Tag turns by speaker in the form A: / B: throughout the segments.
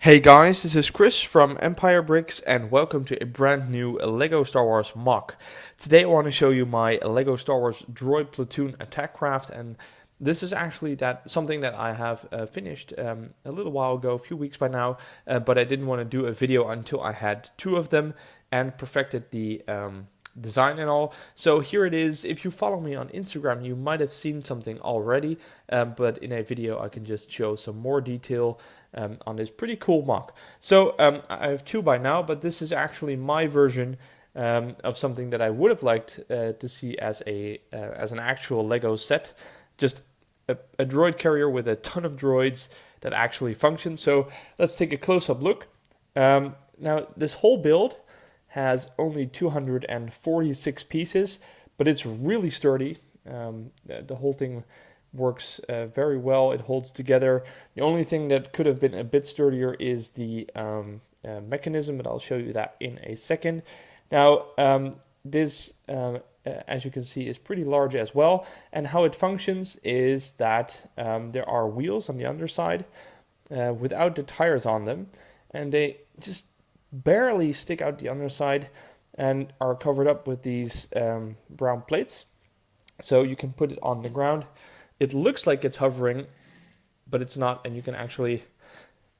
A: Hey guys, this is Chris from Empire Bricks and welcome to a brand new LEGO Star Wars MOC. Today I want to show you my LEGO Star Wars Droid Platoon attack craft, and this is actually something that I have finished a little while ago, a few weeks by now, but I didn't want to do a video until I had two of them and perfected the design and all. So here it is. If you follow me on Instagram, you might have seen something already, but in a video I can just show some more detail on this pretty cool MOC. So I have two by now, but this is actually my version of something that I would have liked to see as an actual Lego set. Just a droid carrier with a ton of droids that actually function. So let's take a close-up look. Now this whole build has only 246 pieces, but it's really sturdy. The whole thing works very well. It holds together. The only thing that could have been a bit sturdier is the mechanism, but I'll show you that in a second. Now, this, as you can see, is pretty large as well. And how it functions is that there are wheels on the underside without the tires on them, and they just barely stick out the underside and are covered up with these brown plates. So you can put it on the ground. It looks like it's hovering, but it's not, and you can actually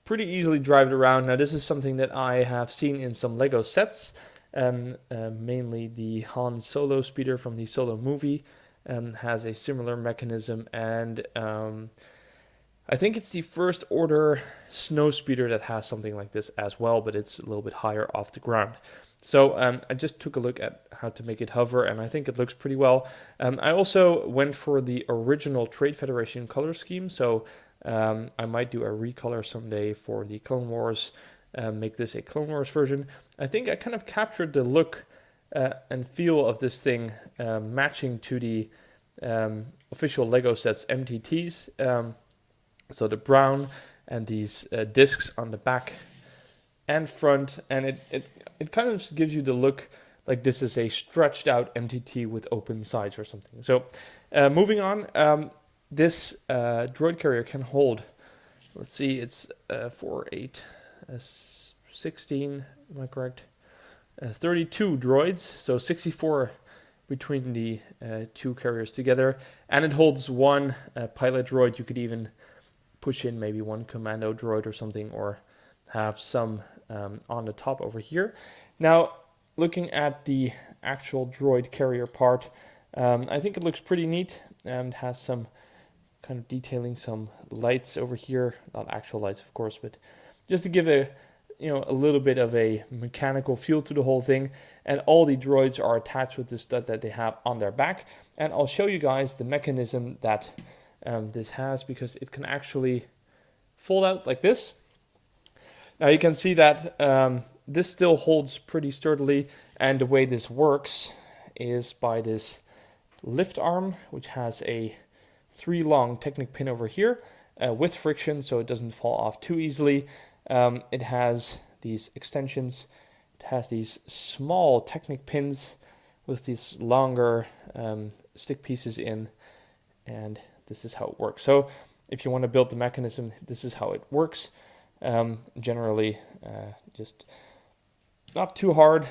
A: pretty easily drive it around. Now this is something that I have seen in some Lego sets, mainly the Han Solo speeder from the Solo movie has a similar mechanism, and I think it's the First Order snow speeder that has something like this as well, but it's a little bit higher off the ground. So I just took a look at how to make it hover, and I think it looks pretty well. I also went for the original Trade Federation color scheme, so I might do a recolor someday for the Clone Wars, make this a Clone Wars version. I think I kind of captured the look and feel of this thing matching to the official Lego sets MTTs. So the brown and these discs on the back and front, and it kind of gives you the look like this is a stretched out MTT with open sides or something. So moving on, this droid carrier can hold, let's see, it's 4, 8, 16, am I correct? 32 droids, so 64 between the two carriers together, and it holds one pilot droid. You could even push in maybe one commando droid or something, or have some on the top over here. Now, looking at the actual droid carrier part, I think it looks pretty neat and has some kind of detailing, some lights over here, not actual lights of course, but just to give a little bit of a mechanical feel to the whole thing. And all the droids are attached with the stud that they have on their back, and I'll show you guys the mechanism that this has, because it can actually fold out like this. Now you can see that this still holds pretty sturdily, and the way this works is by this lift arm, which has a 3 long Technic pin over here with friction, so it doesn't fall off too easily. It has these extensions. It has these small Technic pins with these longer stick pieces in, and this is how it works. So if you want to build the mechanism, this is how it works. Generally, just not too hard.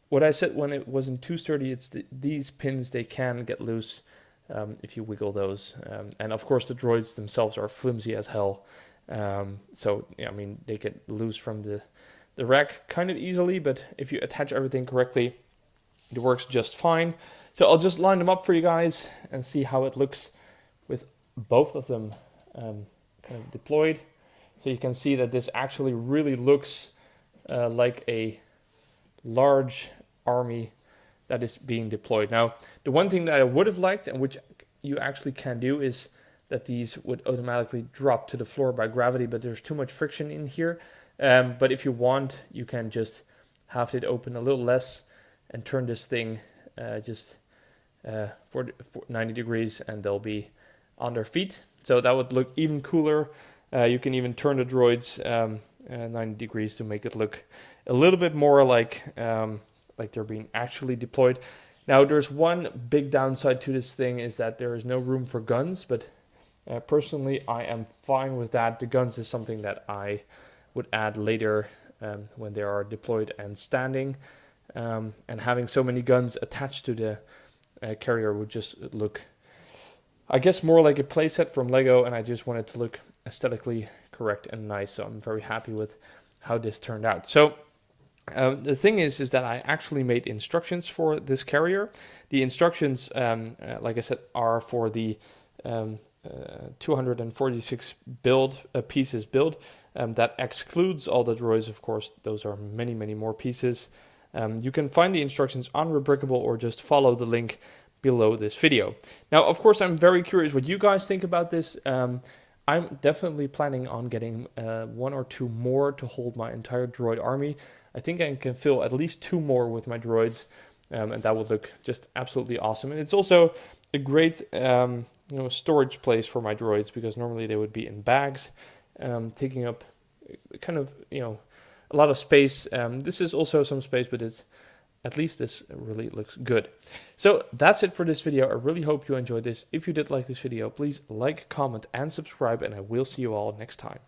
A: What I said when it wasn't too sturdy, it's these pins, they can get loose if you wiggle those. And of course the droids themselves are flimsy as hell. So yeah, I mean, they get loose from the rack kind of easily, but if you attach everything correctly, it works just fine. So I'll just line them up for you guys and see how it looks with both of them kind of deployed. So you can see that this actually really looks like a large army that is being deployed. Now, the one thing that I would have liked, and which you actually can do, is that these would automatically drop to the floor by gravity, but there's too much friction in here. But if you want, you can just have it open a little less and turn this thing for 90 degrees, and they'll be on their feet. So that would look even cooler. You can even turn the droids 90 degrees to make it look a little bit more like they're being actually deployed. Now, there's one big downside to this thing, is that there is no room for guns, but personally I am fine with that. The guns is something that I would add later when they are deployed and standing. And having so many guns attached to the carrier would just look, I guess, more like a playset from Lego, and I just wanted to look aesthetically correct and nice, so I'm very happy with how this turned out. So the thing is that I actually made instructions for this carrier. The instructions, like I said, are for the 246 pieces build. That excludes all the droids, of course. Those are many, many more pieces. You can find the instructions on Rebrickable or just follow the link below this video. Now, of course, I'm very curious what you guys think about this. I'm definitely planning on getting 1 or 2 more to hold my entire droid army. I think I can fill at least 2 more with my droids, and that would look just absolutely awesome. And it's also a great storage place for my droids, because normally they would be in bags, taking up kind of a lot of space. This is also some space, but at least this really looks good. So that's it for this video. I really hope you enjoyed this. If you did like this video, please like, comment, and subscribe, and I will see you all next time.